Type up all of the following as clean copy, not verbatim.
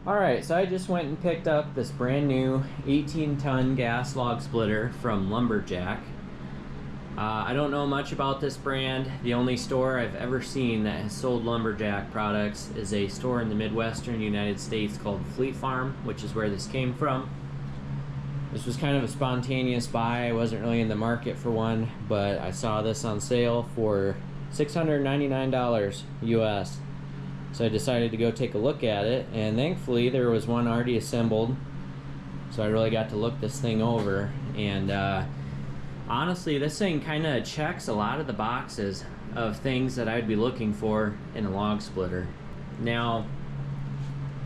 Alright, so I just went and picked up this brand new 18-ton gas log splitter from Lumberjack. I don't know much about this brand. The only store I've ever seen that has sold Lumberjack products is a store in the Midwestern United States called Fleet Farm, which is where this came from. This was kind of a spontaneous buy. I wasn't really in the market for one, but I saw this on sale for $699 US. So I decided to go take a look at it, and thankfully there was one already assembled, so I really got to look this thing over. And honestly, this thing kind of checks a lot of the boxes of things that I'd be looking for in a log splitter. Now,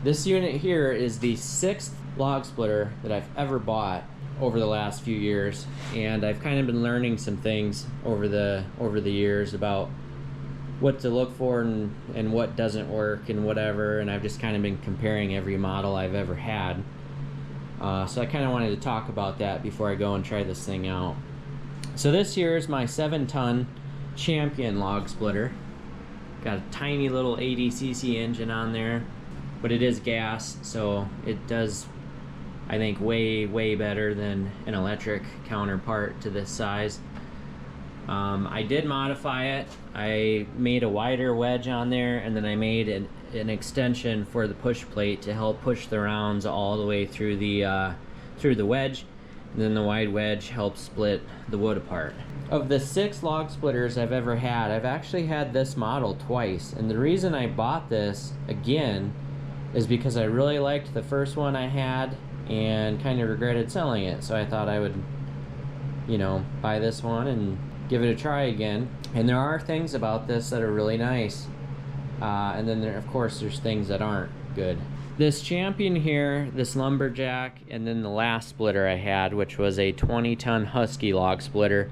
this unit here is the 6th log splitter that I've ever bought over the last few years, and I've kind of been learning some things over the years about what to look for and what doesn't work and whatever, and I've just kind of been comparing every model I've ever had. So I kind of wanted to talk about that before I go and try this thing out. So this here is my 7-ton Champion log splitter. Got a tiny little 80cc engine on there, but it is gas, so it does, I think, way better than an electric counterpart to this size. I did modify it. I made a wider wedge on there, and then I made an extension for the push plate to help push the rounds all the way through the wedge, and then the wide wedge helps split the wood apart. Of the 6 log splitters I've ever had, I've actually had this model twice, and the reason I bought this again is because I really liked the first one I had and kind of regretted selling it, so I thought I would, you know, buy this one and give it a try again. And there are things about this that are really nice, and then of course there's things that aren't good. This Champion here, this Lumberjack, and then the last splitter I had, which was a 20-ton Husky log splitter,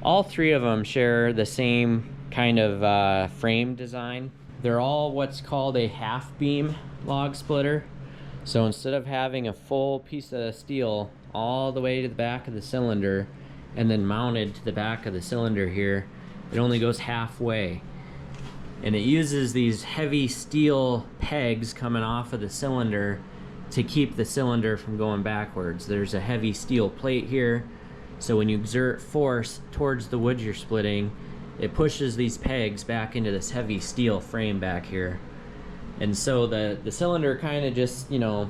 all 3 of them share the same kind of frame design. They're all what's called a half beam log splitter. So instead of having a full piece of steel all the way to the back of the cylinder and then mounted to the back of the cylinder here, it only goes halfway. And it uses these heavy steel pegs coming off of the cylinder to keep the cylinder from going backwards. There's a heavy steel plate here, so when you exert force towards the wood you're splitting, it pushes these pegs back into this heavy steel frame back here. And so the cylinder kind of just, you know,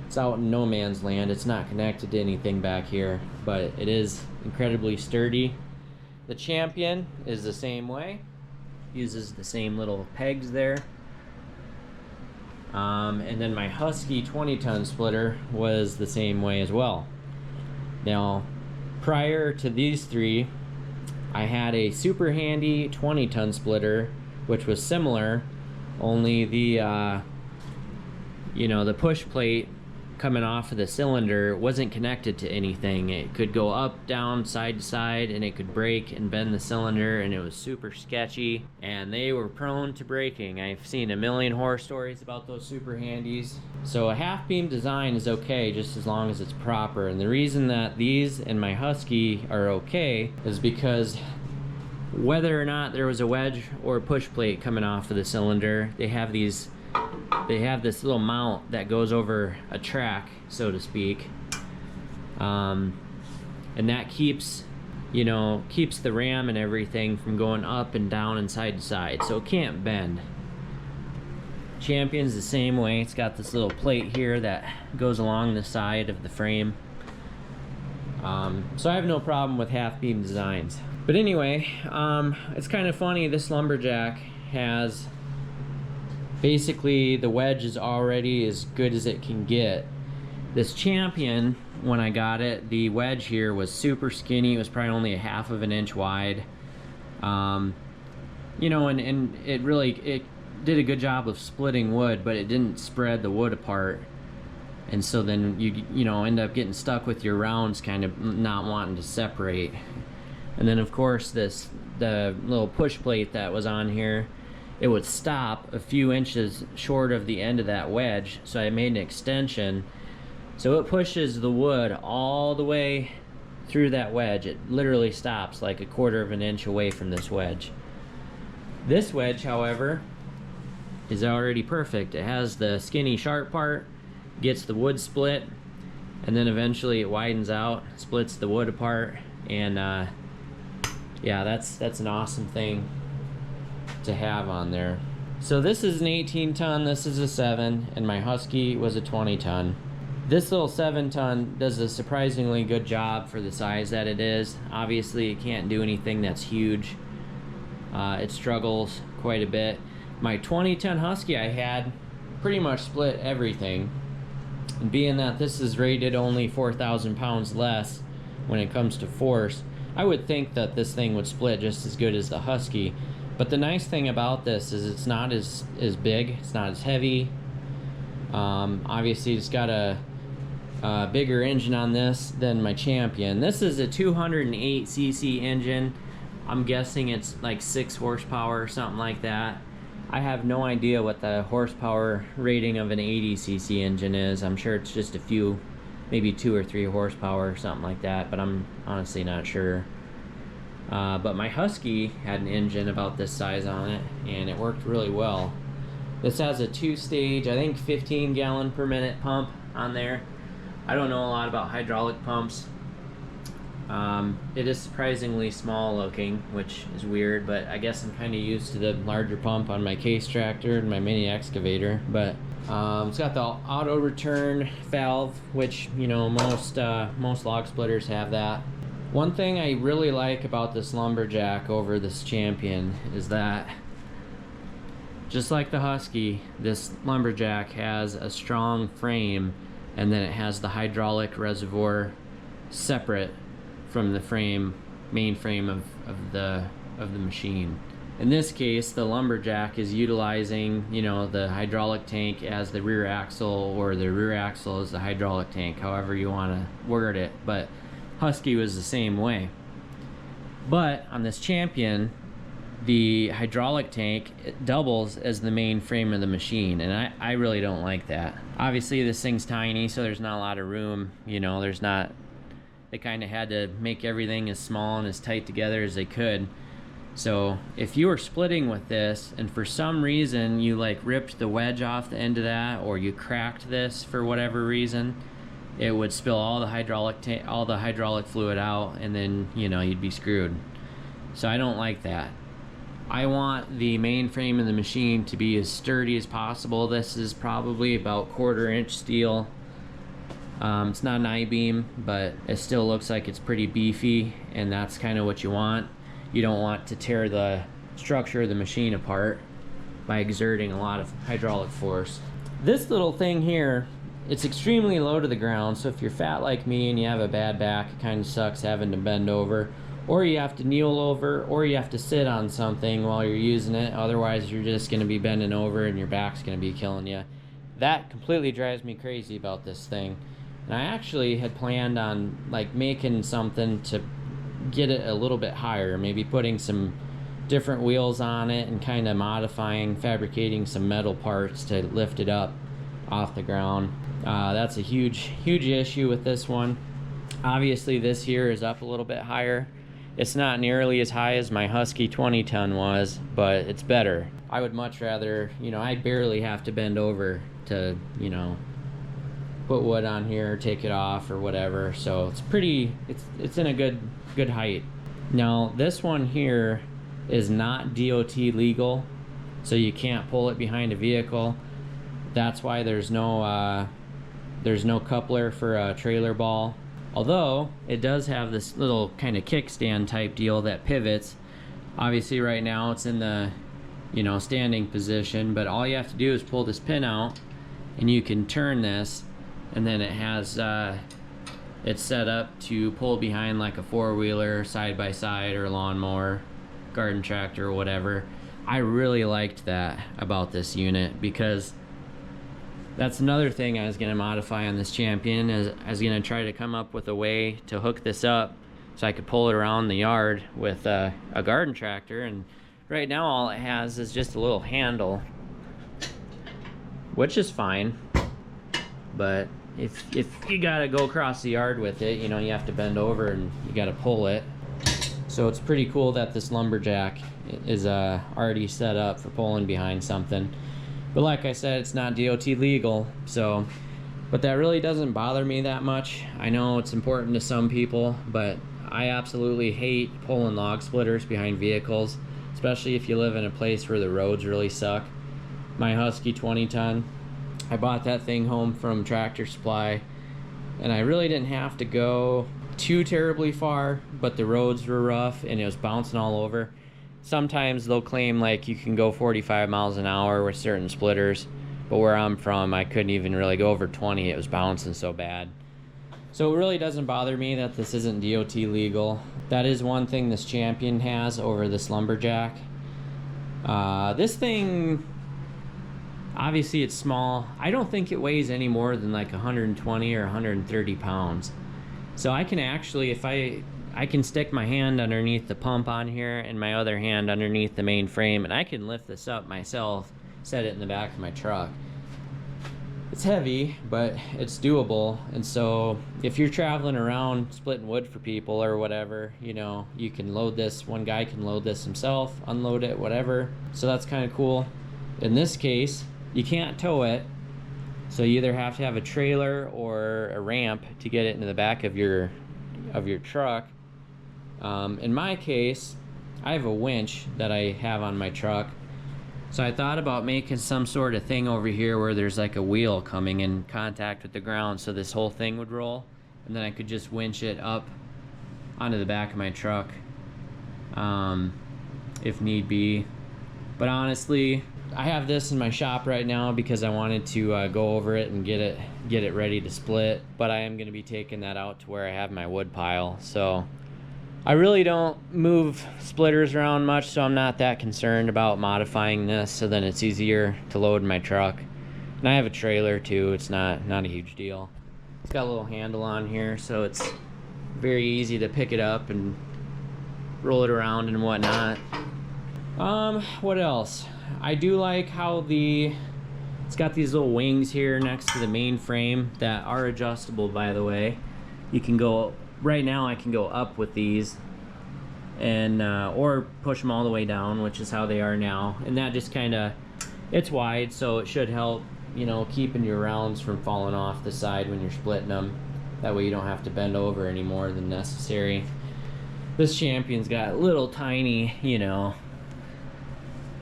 it's out in no man's land. It's not connected to anything back here, but it is incredibly sturdy. The Champion is the same way. Uses the same little pegs there. And then my Husky 20-ton splitter was the same way as well. Now, prior to these 3, I had a super handy 20-ton splitter, which was similar, only the you know, the push plate coming off of the cylinder wasn't connected to anything. It could go up, down, side to side, and it could break and bend the cylinder, and it was super sketchy, and they were prone to breaking. I've seen a million horror stories about those super handies. So a half beam design is okay just as long as it's proper, and the reason that these and my Husky are okay is because whether or not there was a wedge or a push plate coming off of the cylinder, they have this little mount that goes over a track, so to speak, and that keeps, you know, keeps the ram and everything from going up and down and side to side, so it can't bend. Champion's the same way. It's got this little plate here that goes along the side of the frame, so I have no problem with half beam designs. But anyway, it's kind of funny, this Lumberjack has basically the wedge is already as good as it can get. This Champion, when I got it, the wedge here was super skinny. It was probably only a half of an inch wide. You know, and it did a good job of splitting wood, but it didn't spread the wood apart. And so then you know, end up getting stuck with your rounds kind of not wanting to separate. And then of course the little push plate that was on here, it would stop a few inches short of the end of that wedge, so I made an extension so it pushes the wood all the way through that wedge. It literally stops like a quarter of an inch away from this wedge. This wedge, however, is already perfect. It has the skinny sharp part, gets the wood split, and then eventually it widens out, splits the wood apart, and yeah, that's an awesome thing to have on there. So this is an 18 ton, this is a 7, and my Husky was a 20 ton. This little 7 ton does a surprisingly good job for the size that it is. Obviously it can't do anything that's huge. It struggles quite a bit. My 20 ton Husky I had pretty much split everything. And being that this is rated only 4,000 pounds less when it comes to force, I would think that this thing would split just as good as the Husky. But the nice thing about this is it's not as big, it's not as heavy. Obviously it's got a bigger engine on this than my Champion. This is a 208cc engine. I'm guessing it's like 6 horsepower or something like that. I have no idea what the horsepower rating of an 80cc engine is. I'm sure it's just a few, maybe 2 or 3 horsepower or something like that, but I'm honestly not sure. But my Husky had an engine about this size on it, and it worked really well. This has a 2-stage, I think 15 gallon per minute pump on there. I don't know a lot about hydraulic pumps. It is surprisingly small looking, which is weird, but I guess I'm kind of used to the larger pump on my case tractor and my mini excavator. But it's got the auto return valve, which, you know, most log splitters have that. One thing I really like about this Lumberjack over this Champion is that, just like the Husky, this Lumberjack has a strong frame, and then it has the hydraulic reservoir separate from the main frame of the machine. In this case, the Lumberjack is utilizing, you know, the hydraulic tank as the rear axle, or the rear axle as the hydraulic tank, however you want to word it. But Husky was the same way. But on this Champion, the hydraulic tank, it doubles as the main frame of the machine, and I really don't like that. Obviously this thing's tiny, so there's not a lot of room, you know, they kind of had to make everything as small and as tight together as they could. So if you were splitting with this, and for some reason you like ripped the wedge off the end of that, or you cracked this for whatever reason, it would spill all the hydraulic fluid out, and then, you know, you'd be screwed. So I don't like that. I want the main frame of the machine to be as sturdy as possible. This is probably about 1/4 inch steel. It's not an I-beam, but it still looks like it's pretty beefy, and that's kind of what you want. You don't want to tear the structure of the machine apart by exerting a lot of hydraulic force. This little thing here, it's extremely low to the ground, so if you're fat like me and you have a bad back, it kind of sucks having to bend over, or you have to kneel over, or you have to sit on something while you're using it. Otherwise you're just going to be bending over and your back's going to be killing you. That completely drives me crazy about this thing. And I actually had planned on like making something to get it a little bit higher, maybe putting some different wheels on it and kind of modifying, fabricating some metal parts to lift it up off the ground. That's a huge issue with this one. Obviously this here is up a little bit higher. It's not nearly as high as my Husky 20 ton was, but it's better. I would much rather, you know, I barely have to bend over to, you know, put wood on here, take it off or whatever. So it's pretty, it's in a good height. Now this one here is not DOT legal, so you can't pull it behind a vehicle. That's why there's no coupler for a trailer ball. Although it does have this little kind of kickstand type deal that pivots. Obviously right now it's in the, you know, standing position, but all you have to do is pull this pin out and you can turn this, and then it has it's set up to pull behind like a 4-wheeler, side-by-side, or lawnmower, garden tractor, or whatever. I really liked that about this unit, because that's another thing I was going to modify on this Champion. Is I was going to try to come up with a way to hook this up so I could pull it around the yard with a garden tractor. And right now all it has is just a little handle, which is fine. But if you got to go across the yard with it, you know, you have to bend over and you got to pull it. So it's pretty cool that this Lumberjack is already set up for pulling behind something. But like I said, it's not DOT legal, so, but that really doesn't bother me that much. I know it's important to some people, but I absolutely hate pulling log splitters behind vehicles, especially if you live in a place where the roads really suck. My Husky 20-ton, I bought that thing home from Tractor Supply, and I really didn't have to go too terribly far, but the roads were rough and it was bouncing all over. Sometimes they'll claim like you can go 45 miles an hour with certain splitters, but where I'm from, I couldn't even really go over 20. It was bouncing so bad. So it really doesn't bother me that this isn't DOT legal. That is one thing this Champion has over this Lumberjack. This thing, obviously it's small. I don't think it weighs any more than like 120 or 130 pounds. So I can actually, if I can stick my hand underneath the pump on here and my other hand underneath the main frame, and I can lift this up myself, set it in the back of my truck. It's heavy, but it's doable. And so if you're traveling around splitting wood for people or whatever, you know, you can load this. One guy can load this himself, unload it, whatever. So that's kind of cool. In this case, you can't tow it, so you either have to have a trailer or a ramp to get it into the back of your truck. In my case, I have a winch that I have on my truck. So I thought about making some sort of thing over here where there's like a wheel coming in contact with the ground, so this whole thing would roll, and then I could just winch it up onto the back of my truck if need be. But honestly, I have this in my shop right now because I wanted to go over it and get it ready to split, but I am going to be taking that out to where I have my wood pile. So I really don't move splitters around much, so I'm not that concerned about modifying this so then it's easier to load in my truck. And I have a trailer too. It's not a huge deal. It's got a little handle on here, so it's very easy to pick it up and roll it around and whatnot. What else? I do like how it's got these little wings here next to the main frame that are adjustable, by the way. You can go, right now I can go up with these and or push them all the way down, which is how they are now. And that just kind of, it's wide, so it should help, you know, keeping your rounds from falling off the side when you're splitting them. That way you don't have to bend over any more than necessary. This Champion's got little tiny, you know,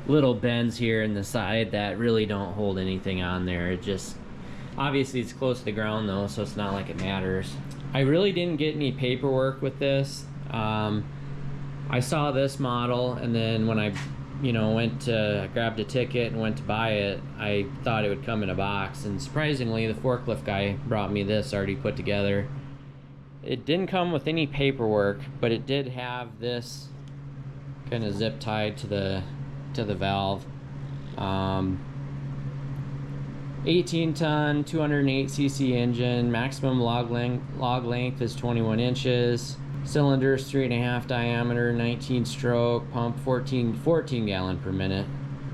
little bends here in the side that really don't hold anything on there. It just, obviously it's close to the ground though, so it's not like it matters. I really didn't get any paperwork with this. I saw this model, and then when I, you know, grabbed a ticket and went to buy it, I thought it would come in a box, and surprisingly the forklift guy brought me this already put together. It didn't come with any paperwork, but it did have this kind of zip tied to the valve. 18 ton 208 cc engine, maximum log length is 21 inches, cylinders 3.5 diameter, 19 stroke, pump 14 gallon per minute,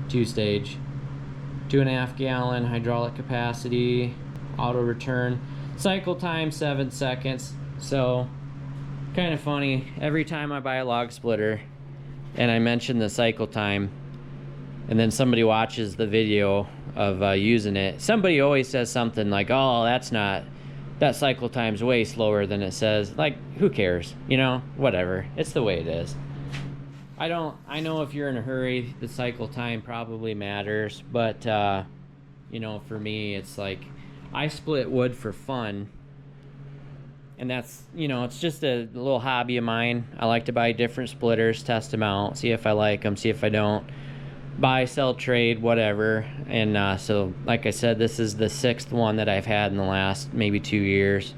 2-stage, 2.5 gallon hydraulic capacity, auto return, cycle time 7 seconds. So kind of funny, every time I buy a log splitter and I mention the cycle time, and then somebody watches the video of using it, somebody always says something like, oh, that cycle time's way slower than it says. Like, who cares? You know, whatever. It's the way it is. I know if you're in a hurry, the cycle time probably matters, but you know, for me, it's like, I split wood for fun, and that's, you know, it's just a little hobby of mine. I like to buy different splitters, test them out, see if I like them, see if I don't. Buy, sell, trade, whatever. And so like I said, this is the 6th one that I've had in the last maybe 2 years.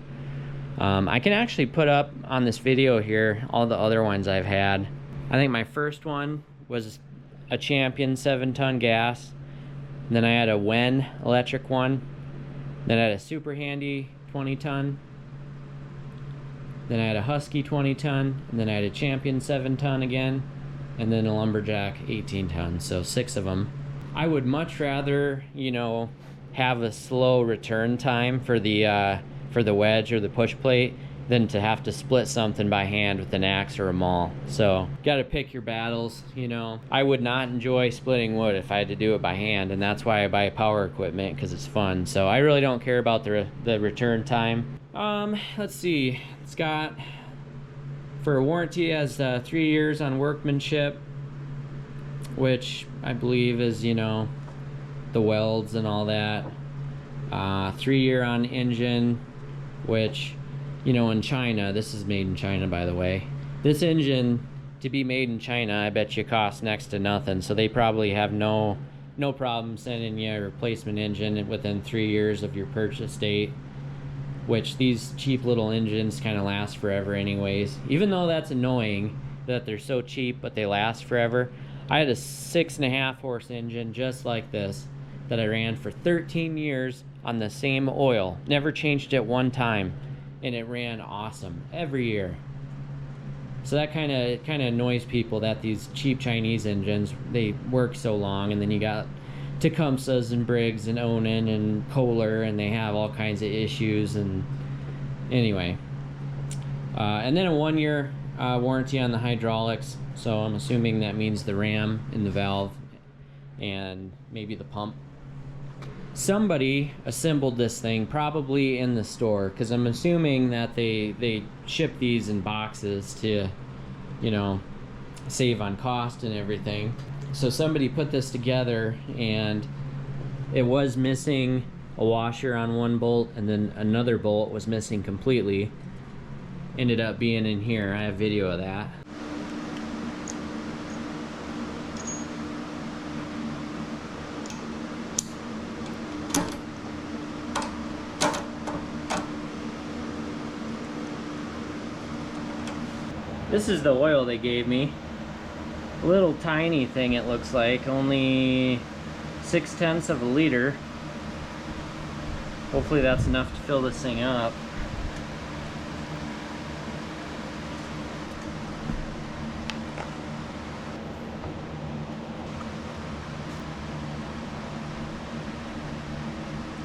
I can actually put up on this video here all the other ones I've had. I think my first one was a Champion 7-ton gas, and then I had a Wen electric one, then I had a super handy 20-ton, then I had a Husky 20-ton, and then I had a Champion 7-ton again, and then a Lumberjack 18-ton, so 6 of them. I would much rather, you know, have a slow return time for the wedge or the push plate than to have to split something by hand with an axe or a maul. So got to pick your battles, you know. I would not enjoy splitting wood if I had to do it by hand, and that's why I buy power equipment, because it's fun. So I really don't care about the return time. Let's see, it's got, for a warranty, has 3 years on workmanship, which I believe is, you know, the welds and all that. 3 year on engine, which, you know, in China, this is made in China, by the way. This engine, to be made in China, I bet you costs next to nothing. So they probably have no problem sending you a replacement engine within 3 years of your purchase date, which these cheap little engines kind of last forever anyways. Even though that's annoying that they're so cheap, but they last forever. I had a 6.5 horse engine just like this that I ran for 13 years on the same oil. Never changed it one time, and it ran awesome every year. So that kind of annoys people that these cheap Chinese engines, they work so long, and then you got Tecumseh's and Briggs and Onan and Kohler, and they have all kinds of issues. And anyway, and then a 1 year warranty on the hydraulics. So I'm assuming that means the ram in the valve and maybe the pump. Somebody assembled this thing probably in the store, because I'm assuming that they ship these in boxes to, you know, save on cost and everything. So somebody put this together, and it was missing a washer on one bolt, and then another bolt was missing completely. Ended up being in here. I have video of that. This is the oil they gave me. A little tiny thing, it looks like, only 0.6 of a liter. Hopefully that's enough to fill this thing up.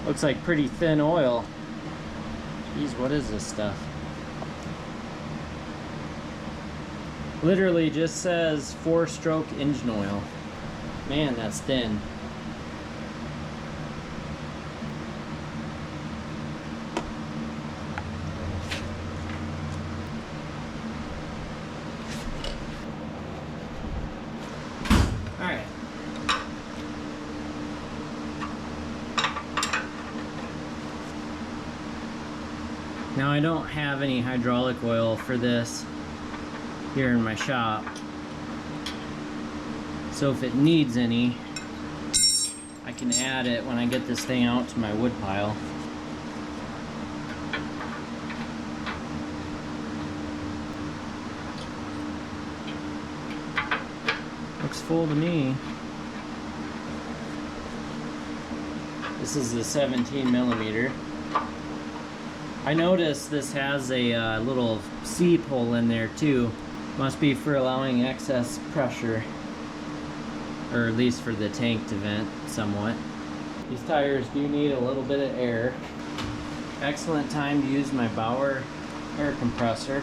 Looks like pretty thin oil. Jeez, what is this stuff? Literally just says 4-stroke engine oil. Man, that's thin. Alright. Now I don't have any hydraulic oil for this here in my shop, so if it needs any, I can add it when I get this thing out to my wood pile. Looks full to me. This is the 17 millimeter. I noticed this has a little seep hole in there too. Must be for allowing excess pressure, or at least for the tank to vent somewhat. These tires do need a little bit of air. Excellent time to use my Bauer air compressor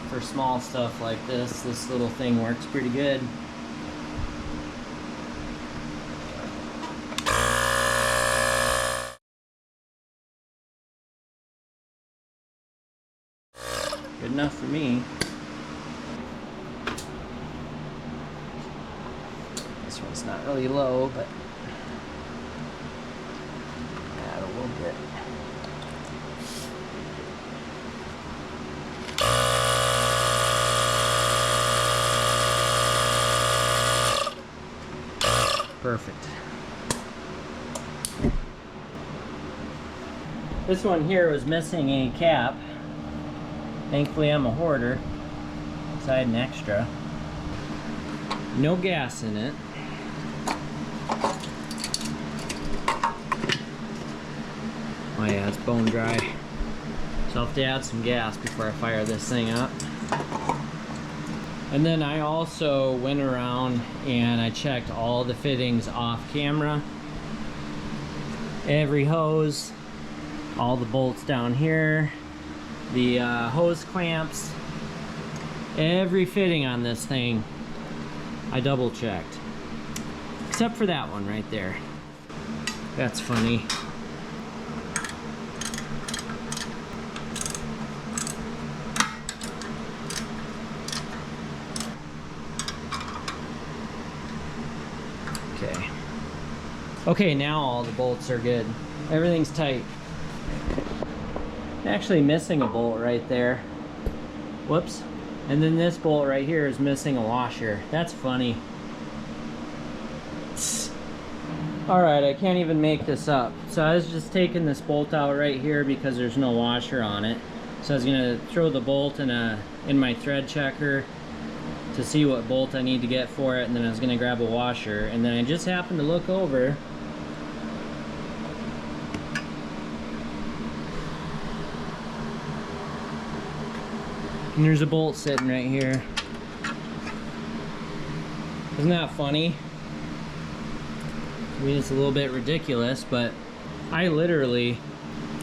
for small stuff like this. This little thing works pretty good. Good enough for me. This one's not really low, but add a little bit. Perfect. This one here was missing a cap. Thankfully I'm a hoarder, so I had an extra. No gas in it. Oh yeah, it's bone dry. So I'll have to add some gas before I fire this thing up. And then I also went around and I checked all the fittings off camera. Every hose, all the bolts down here, the hose clamps, every fitting on this thing, I double checked. Except for that one right there. That's funny. Okay. Okay, now all the bolts are good. Everything's tight. Actually missing a bolt right there. Whoops. And then this bolt right here is missing a washer. That's funny. Alright, I can't even make this up. So I was just taking this bolt out right here because there's no washer on it. So I was gonna throw the bolt in my thread checker to see what bolt I need to get for it, and then I was gonna grab a washer, and then I just happened to look over. And there's a bolt sitting right here. Isn't that funny? I mean, it's a little bit ridiculous, but I literally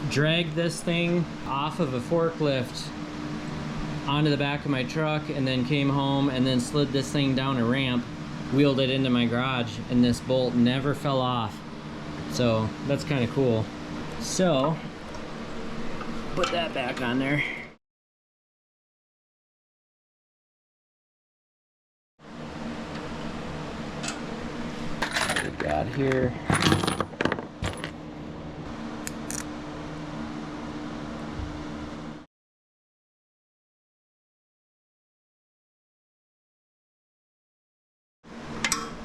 dragged this thing off of a forklift onto the back of my truck and then came home and then slid this thing down a ramp, wheeled it into my garage, and this bolt never fell off. So that's kind of cool. So put that back on there. What we got here?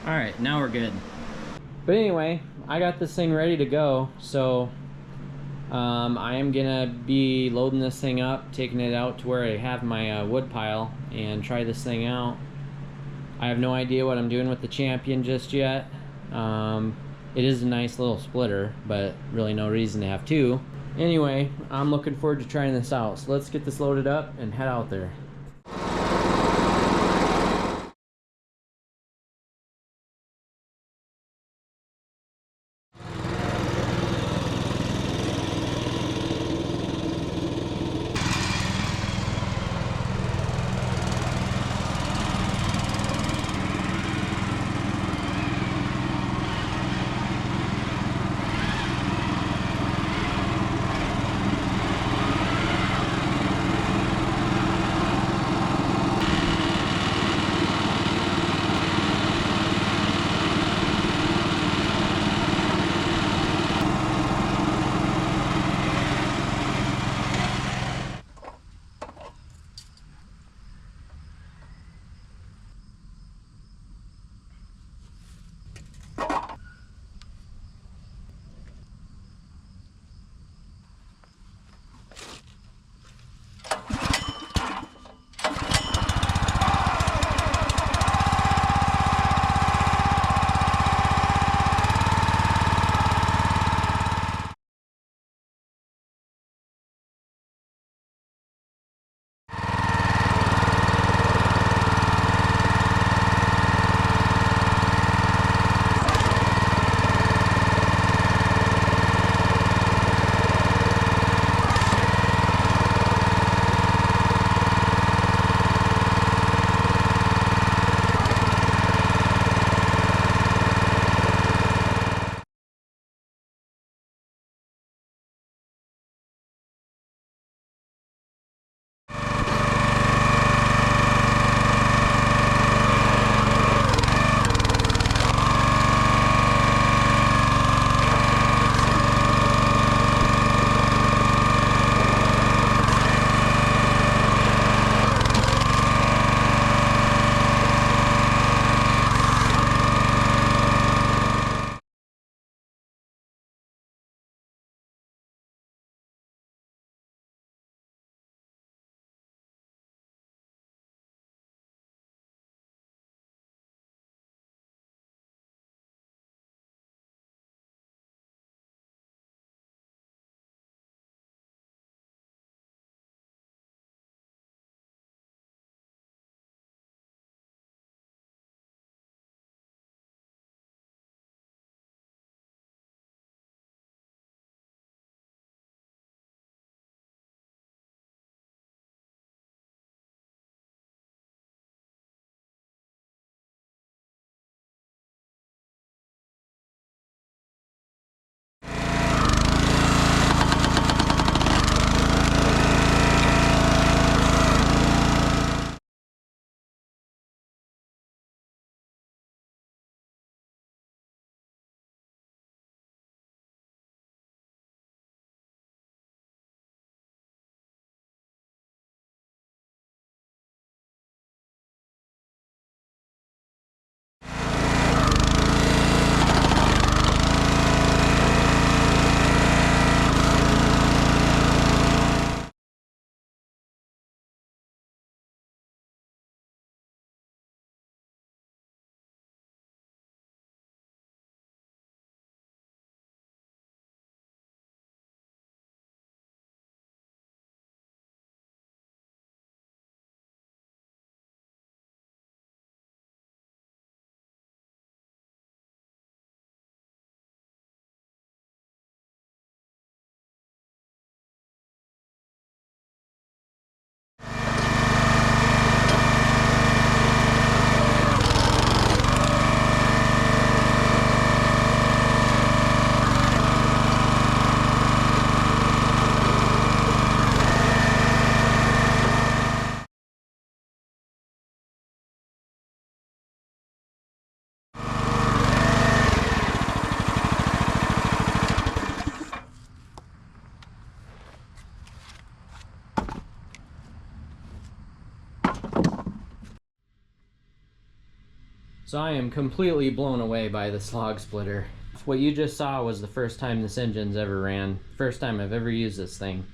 All right, now we're good. But anyway, I got this thing ready to go, so I am gonna be loading this thing up, taking it out to where I have my wood pile, and try this thing out. I have no idea what I'm doing with the Champion just yet. It is a nice little splitter, but really no reason to have two. Anyway, I'm looking forward to trying this out, so let's get this loaded up and head out there. So I am completely blown away by this log splitter. What you just saw was the first time this engine's ever ran. First time I've ever used this thing.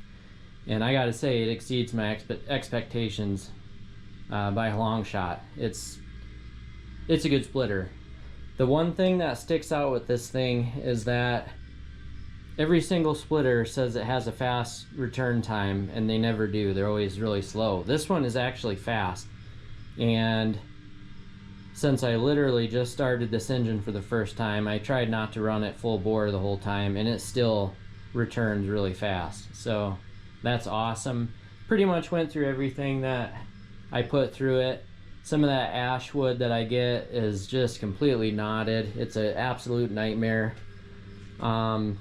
And I gotta say, it exceeds my expectations by a long shot. It's a good splitter. The one thing that sticks out with this thing is that every single splitter says it has a fast return time, and they never do. They're always really slow. This one is actually fast. And since I literally just started this engine for the first time, I tried not to run it full bore the whole time, and it still returns really fast. So that's awesome. Pretty much went through everything that I put through it. Some of that ash wood that I get is just completely knotted. It's an absolute nightmare. So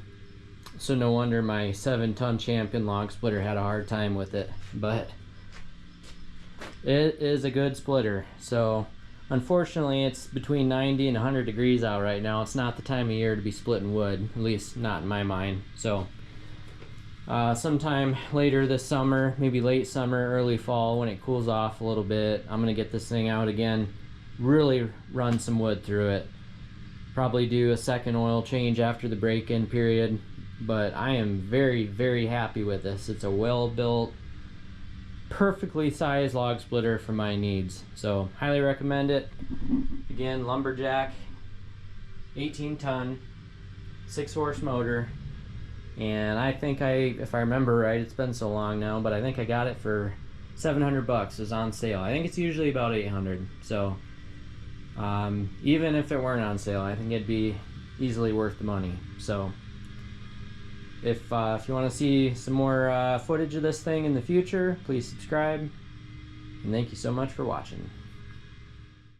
no wonder my 7-ton Champion log splitter had a hard time with it. But it is a good splitter. So unfortunately, it's between 90 and 100 degrees out right now. It's not the time of year to be splitting wood, at least not in my mind. So sometime later this summer, maybe late summer, early fall, when it cools off a little bit, I'm gonna get this thing out again, really run some wood through it, probably do a second oil change after the break-in period. But I am very, very happy with this. It's a well-built, perfectly sized log splitter for my needs, so highly recommend it. Again, Lumberjack, 18-ton, 6-horse motor. And I think if I remember right, it's been so long now, but I think I got it for $700. It was on sale. I think it's usually about $800. So even if it weren't on sale, I think it'd be easily worth the money. So if you want to see some more footage of this thing in the future, please subscribe. And thank you so much for watching.